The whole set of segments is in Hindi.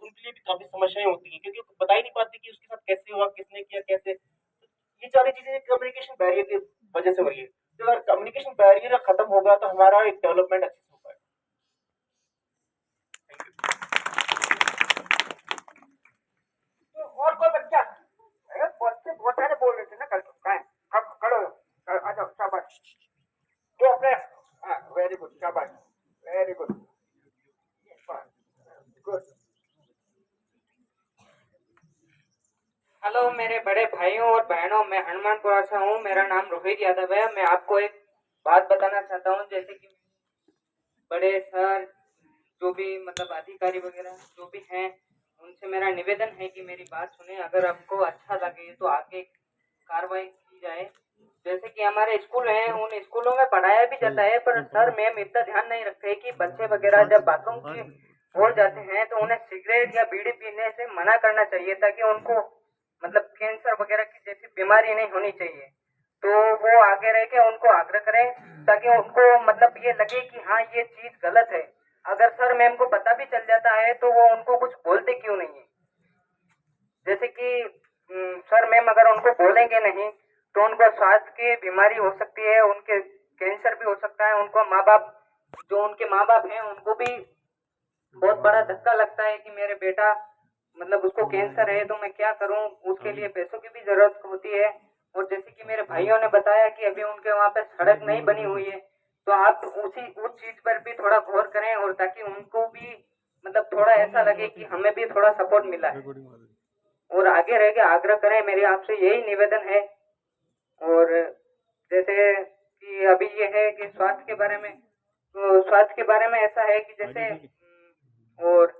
उनके लिए भी काफ़ी समस्याएँ होती हैं क्योंकि वो बता ही नहीं पाते कि उसके साथ कैसे हुआ, किसने किया, कैसे। तो ये सारी चीज़ें कम्युनिकेशन बैरियर की वजह से हो रही है। तो अगर कम्युनिकेशन बैरियर खत्म होगा तो हमारा एक डेवलपमेंट अच्छे से हो पाएगा। थैंक तो और कोई बच्चा? अरे बच्चे बहुत सारे बोल रहे थे ना कल। कहाँ है? अब खड़े हो। आ जाओ, शाबाश। ये अपने, हाँ, वेरी गुड, शाबाश, वेरी गुड, गुड। हेलो मेरे बड़े भाइयों और बहनों, मैं हनुमानपुरा से हूँ। मेरा नाम रोहित यादव है। मैं आपको एक बात बताना चाहता हूँ, जैसे कि बड़े सर जो भी मतलब अधिकारी वगैरह जो भी हैं, उनसे मेरा निवेदन है कि मेरी बात सुने। अगर आपको अच्छा लगे तो आगे कार्रवाई की जाए। जैसे कि हमारे स्कूल हैं, उन स्कूलों में पढ़ाया भी जाता है, पर सर मैम इतना ध्यान नहीं रखते कि बच्चे वगैरह जब बाथरूम की ओर जाते हैं तो उन्हें सिगरेट या बीड़ी पीने से मना करना चाहिए, ताकि उनको मतलब कैंसर वगैरह की जैसी बीमारी नहीं होनी चाहिए। तो वो आगे रह के उनको आग्रह करें, ताकि उनको मतलब ये लगे कि हाँ ये चीज गलत है। अगर सर मैम को पता भी चल जाता है तो वो उनको कुछ बोलते क्यों नहीं है? जैसे कि सर मैम अगर उनको बोलेंगे नहीं तो उनको स्वास्थ्य की बीमारी हो सकती है, उनके कैंसर भी हो सकता है। उनको माँ बाप, जो उनके माँ बाप हैं, उनको भी बहुत बड़ा धक्का लगता है कि मेरे बेटा मतलब उसको कैंसर है तो मैं क्या करूं। उसके लिए पैसों की भी जरूरत होती है। और जैसे कि मेरे भाइयों ने बताया कि अभी उनके वहां पे सड़क नहीं बनी हुई है, तो आप उस चीज पर भी थोड़ा गौर करें, और ताकि उनको भी मतलब थोड़ा ऐसा लगे कि हमें भी थोड़ा सपोर्ट मिला है। और आगे रह के आग्रह करें, मेरी आपसे यही निवेदन है। और जैसे कि अभी ये है कि स्वास्थ्य के बारे में, तो स्वास्थ्य के बारे में ऐसा है कि जैसे और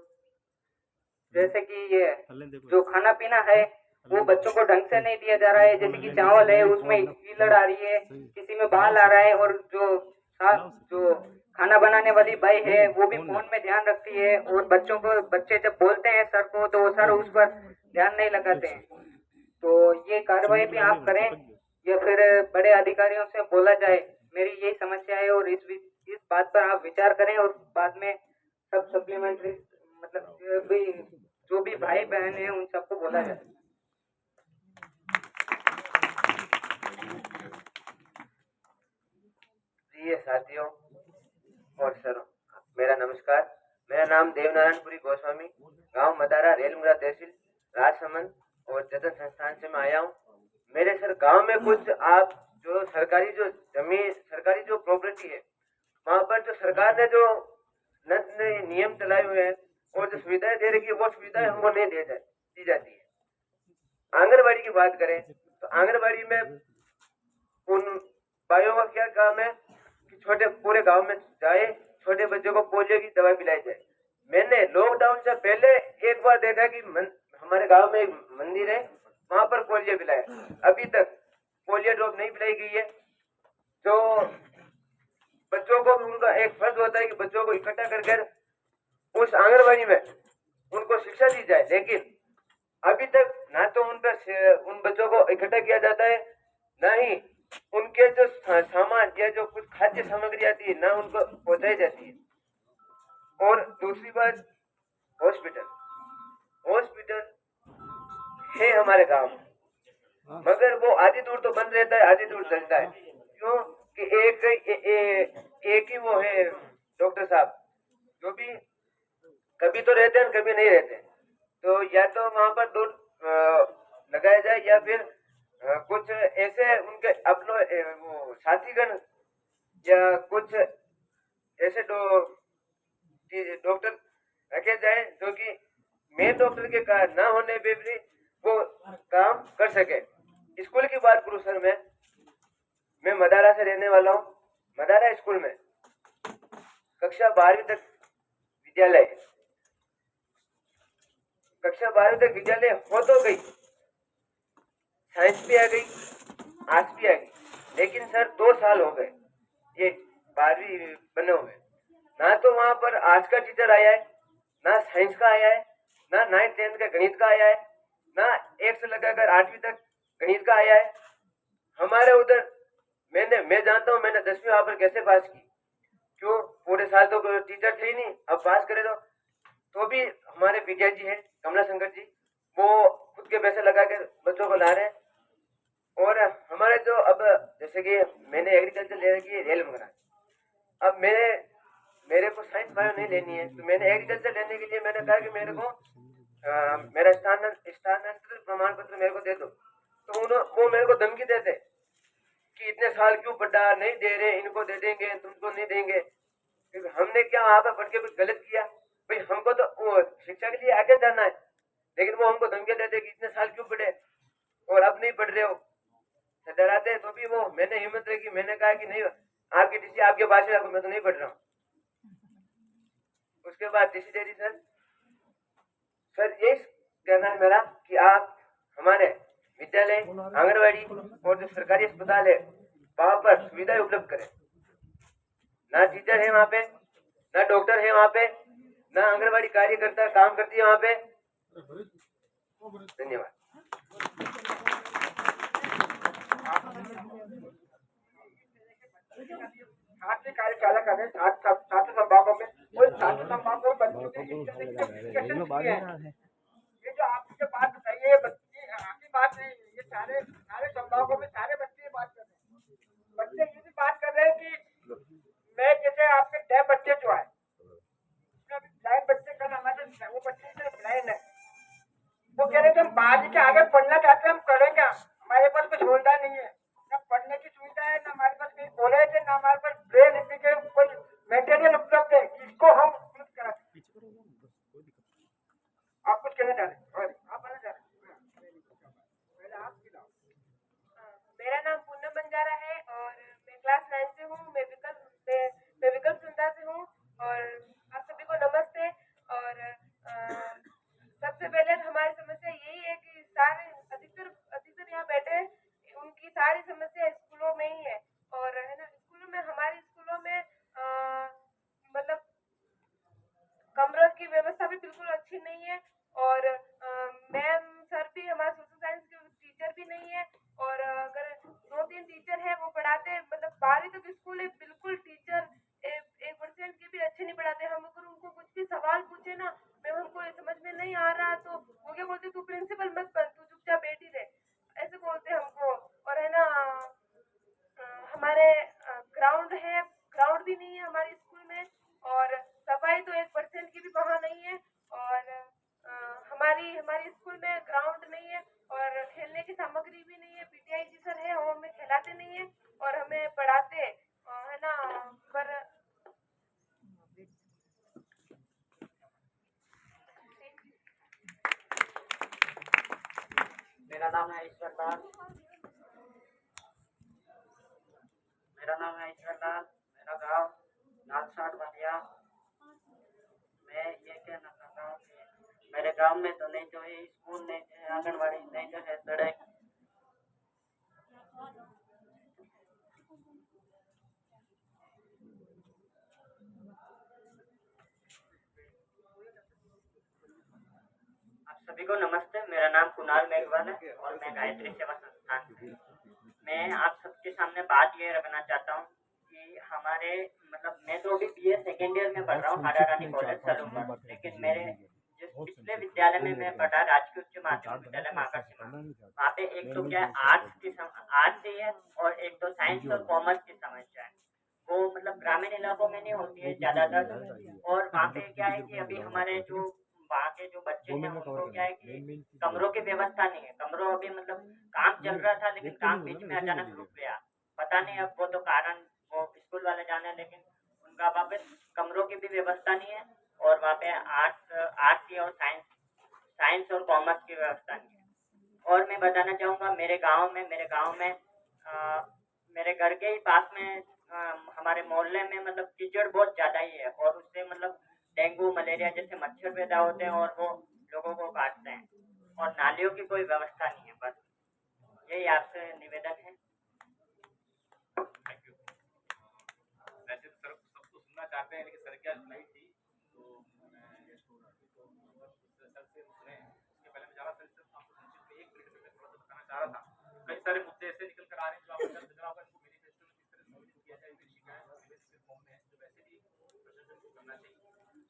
जैसे कि ये जो खाना पीना है वो बच्चों को ढंग से नहीं दिया जा रहा है। जैसे कि चावल है उसमें कीलड़ आ रही है, किसी में बाल आ रहा है, और जो खाना बनाने वाली बाई है वो भी फोन में ध्यान रखती है, और बच्चे जब बोलते हैं सर को तो वो सर उस पर ध्यान नहीं लगाते हैं। तो ये कार्रवाई भी आप करें या फिर बड़े अधिकारियों से बोला जाए। मेरी यही समस्या है, और इस बात पर आप विचार करें, और बाद में सब सप्लीमेंट्री मतलब जो भी भाई बहन है उन सबको बोला जाए। प्रिय साथियों और सर, मेरा नमस्कार। मेरा नाम देवनारायणपुरी गोस्वामी, गांव मदारा, रेलमुरा तहसील, राजसमंद और जतन संस्थान से मैं आया हूँ। मेरे सर गांव में कुछ आप जो सरकारी जो जमीन, सरकारी जो प्रॉपर्टी है, वहाँ पर जो सरकार ने जो नए नियम चलाए हुए हैं और जो सुविधाएं दे रही है, वो सुविधाएं हमको नहीं दी जाती है। आंगनबाड़ी की बात करें तो आंगनबाड़ी में उन भाइयों का क्या काम है कि छोटे पूरे गांव में जाए, छोटे बच्चों को पोलियो की दवा पिलाई जाए। मैंने लॉकडाउन से पहले एक बार देखा कि हमारे गांव में एक मंदिर है, वहां पर पोलियो पिलाया। अभी तक पोलियो ड्रॉप नहीं पिलाई गई है। जो बच्चों को उनका एक फर्ज होता है कि बच्चों को इकट्ठा कर उस आंगनबाड़ी में उनको शिक्षा दी जाए, लेकिन अभी तक ना तो उन बच्चों को इकट्ठा किया जाता है, ना ही उनके जो सामान या जो कुछ खाद्य सामग्री आती है ना उनको पहुंचाई जाती है। और दूसरी बात, हॉस्पिटल हॉस्पिटल है हमारे गांव में, मगर वो आधी दूर तो बंद रहता है, आधी दूर चलता है। क्यों कि एक ही वो है डॉक्टर साहब, जो भी कभी तो रहते हैं कभी नहीं रहते। तो या तो वहां पर दूर लगाया जाए, या फिर कुछ ऐसे उनके अपने वो साथीगण या कुछ ऐसे डॉक्टर रखे जाए जो कि मेन डॉक्टर के ना होने पे भी वो काम कर सके। स्कूल की बात करूं सर, मैं मदारा से रहने वाला हूँ। मदारा स्कूल में कक्षा 12वीं तक विद्यालय, कक्षा 12वीं तक विद्यालय हो तो गई, साइंस भी आ गई, आर्ट्स भी आ गई, लेकिन सर 2 साल हो गए ये 12वीं बने हुए। ना तो वहां पर आर्ट्स का टीचर आया है, ना साइंस का आया है, ना 9th 10th का गणित का आया है, ना 1 से लगाकर 8वीं तक गणित का आया है। हमारे उधर मैं जानता हूँ मैंने 10वीं वहां पर कैसे पास की। क्यों? पूरे साल तो टीचर थे ही नहीं, अब पास करे तो तो भी हमारे विजय जी हैं, कमला शंकर जी, वो खुद के पैसे लगा के बच्चों को ला रहे हैं। और हमारे जो अब जैसे कि मैंने एग्रीकल्चर ले रखी है रेल मंगरा, अब मेरे को साइंस बायो नहीं लेनी है, तो मैंने एग्रीकल्चर लेने के लिए मैंने कहा कि मेरे को मेरा स्थानांतरण प्रमाण पत्र मेरे को दे दो। तो वो मेरे को धमकी देते कि इतने साल क्यों पढ़ा, नहीं दे रहे, इनको दे देंगे, तुमको नहीं देंगे। क्योंकि हमने क्या वहां पर पढ़ के कुछ गलत किया? भाई हमको तो वो शिक्षा के लिए आगे जाना है, लेकिन वो हमको धमकी देते कि इतने साल क्यों पढ़े और अब नहीं पढ़ रहे हो, डराते। तो भी वो मैंने हिम्मत रखी, मैंने कहा कि नहीं, आपकी टीसी आपके पास ही रखो, मैं तो नहीं पढ़ रहा हूँ। उसके बाद टीसी दे दी सर यही कहना है मेरा कि आप हमारे विद्यालय, आंगनबाड़ी और जो सरकारी अस्पताल है वहां पर सुविधाएं उपलब्ध करें। ना टीचर है वहाँ पे, ना डॉक्टर है वहाँ पे, ना आंगनबाड़ी कार्यकर्ता काम करती है वहाँ पे। धन्यवाद। छात्र कार्यशाला कर रहे हैं छात्र संभागों में, और छात्र संभागों में बच्चों के ये जो आपने बात बताई है बच्चे आपकी बात नहीं, ये सारे सारे संभागों में सारे बच्चे ये बात कर रहे हैं। बच्चे ये भी बात कर रहे हैं कि मैं जैसे आपके 10 बच्चे जो है ब्लाइंड बच्चे का हमारे वो बच्चे ब्लाइंड है, वो कह रहे थे हम बाद के आगे पढ़ना चाहते हैं, हम करेंगे, हमारे पास कुछ सुविधा नहीं है, ना पढ़ने की सुविधा है, ना हमारे पास कोई कॉलेज है, ना हमारे पास ब्रेन लिखने के कोई मेटेरियल उपलब्ध है जिसको हम उपलब्ध करा सकते। आप कुछ कहना चाह रहे हैं? आप कहना चाह रहे हैं? आप खिलाओ। मेरा नाम पूनम बंजारा है और मैं क्लास 9 से हूँ। मैं विकल्प सुंदर से हूँ और आप सभी को नमस्ते। और सबसे पहले हमारी समस्या यही है कि सारे अधिकतर यहाँ बैठे उनकी सारी समस्या स्कूलों में ही है। और है ना, स्कूलों में हमारे स्कूलों में मतलब कमरों की व्यवस्था भी बिल्कुल अच्छी नहीं है और मैम सर भी हमारे सोशल साइंस के टीचर भी नहीं है। और अगर 2-3 टीचर है वो पढ़ाते हैं, मतलब 12वीं तक स्कूल है, बिल्कुल टीचर 1% के भी अच्छे नहीं पढ़ाते। हम अगर उनको कुछ भी सवाल पूछे ना, मैम हमको समझ में नहीं आ रहा, तो वो क्या बोलते, तू प्रिंसिपल मत बन, तू चुपचाप बैठी रहे, ऐसे बोलते हमको। और है ना, हमारे ग्राउंड है, ग्राउंड भी नहीं है हमारे स्कूल में, और सफाई तो 1% की भी वहाँ नहीं है। और हमारी स्कूल में ग्राउंड नहीं है और खेलने की सामग्री भी नहीं है। पीटीआई जी सर है, वो हमें खिलाते नहीं है और हमें पढ़ाते है ना। पर मेरा नाम है ईश्वर लाल। मेरा गांव नालसाट बलिया। मैं ये कहना चाहता हूँ कि मेरे गांव में तो नहीं जो है स्कूल, नहीं जो है आंगनबाड़ी, नहीं जो है सड़क। आप सभी को नमस्ते। मेरा नाम कुणाल मेघवाल है और मैं गायत्री सेवा संस्थान, मैं आप सबके सामने बात ये रखना चाहता हूँ कि हमारे मतलब मैं तो अभी बीए सेकेंड ईयर में पढ़ रहा हूँ हाड़ा रानी कॉलेज सलूंगा, लेकिन मेरे जिस पिछले विद्यालय में मैं पढ़ा राजकीय उच्च माध्यमिक विद्यालय माका सीमा, वहाँ पे एक तो क्या आर्ट्स ही है और एक तो साइंस और कॉमर्स की समस्या है। वो मतलब ग्रामीण इलाकों में नहीं होती है ज्यादातर। और वहाँ पे क्या है कि अभी हमारे जो वहाँ के जो बच्चे हैं उनको क्या है कि कमरों की व्यवस्था नहीं है। कमरों अभी मतलब काम चल रहा था लेकिन काम बीच में अचानक रुक गया, पता नहीं अब वो तो कारण वो स्कूल वाले जाने, लेकिन उनका वहाँ पे कमरों की भी व्यवस्था नहीं है और वहाँ पे आर्ट्स की और साइंस और कॉमर्स की व्यवस्था नहीं है। और मैं बताना चाहूँगा मेरे गाँव में मेरे घर के ही पास में हमारे मोहल्ले में मतलब कीचड़ बहुत ज़्यादा ही है और उससे मतलब डेंगू मलेरिया जैसे मच्छर पैदा होते हैं और वो लोगों को काटते हैं और नालियों की कोई व्यवस्था नहीं है। बस यही आपसे निवेदन है। Thank you. वैसे तो सर सब तो सुनना चाहते हैं लेकिन सर क्या नहीं थी तो सर से सुने उसके पहले मैं ज़्यादा सर से आपको संक्षिप्त में 1 मिनट में थोड़ा सा बताना चाह रहा था। कई सारे मुद्दे ऐसे निकल कर आ रहे हैं जो आपको नजर होगा, इनको मैनिफेस्टो में किस तरह सॉल्व किया जाए, ये शिकायत फॉर्म में है जो वैसे भी प्रशासन को करना चाहिए।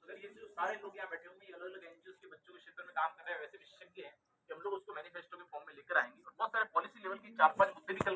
तो सर ये जो सारे लोग यहाँ बैठे हुए हैं अलग अलग एनजीओ के बच्चों के क्षेत्र में काम कर रहे हैं, वैसे विशेषज्ञ हैं कि हम लोग उसको मैनिफेस्टो के फॉर्म में लेकर आएंगे और बहुत सारे पॉलिसी लेवल की 4-5 मुद्दे निकल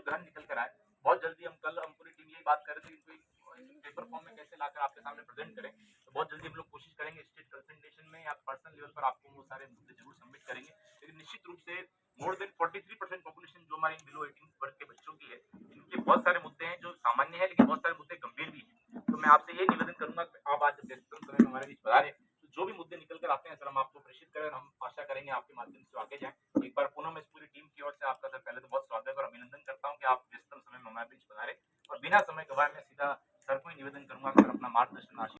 कर आए। बहुत जल्दी हम पूरी टीम यही बात कर रहे थे कि पेपर फॉर्म में कैसे लाकर आपके सामने प्रेजेंट करें, तो बहुत जल्दी हम लोग कोशिश करेंगे स्टेट कंसल्टेशन में या पर्सनल लेवल पर आपको वो सारे मुद्दे जरूर सबमिट करेंगे। लेकिन निश्चित रूप से मोर देन 43% पॉपुलेशन जो हमारे बिलो 18 वर्ग के बच्चों की है, इनके बहुत सारे मुद्दे हैं जो सामान्य है, लेकिन बहुत सारे मुद्दे गंभीर भी हैं। तो मैं आपसे ये निवेदन करूंगा कि आप आज व्यस्ततम समय में हमारे बीच पधारे, तो जो भी मुद्दे निकल कर आते हैं सर हम आपको प्रेषित करें और हम आशा करेंगे आपके माध्यम से आगे जाएं। एक बार पुनः मैं इस पूरी टीम की ओर से आपका सर पहले तो बहुत स्वागत और अभिनंदन करता हूं कि आप व्यस्ततम समय में हमारे बीच पधारे और बिना समय गवाए मैं सीधा सर को ही निवेदन करूंगा कि सर अपना मार्गदर्शन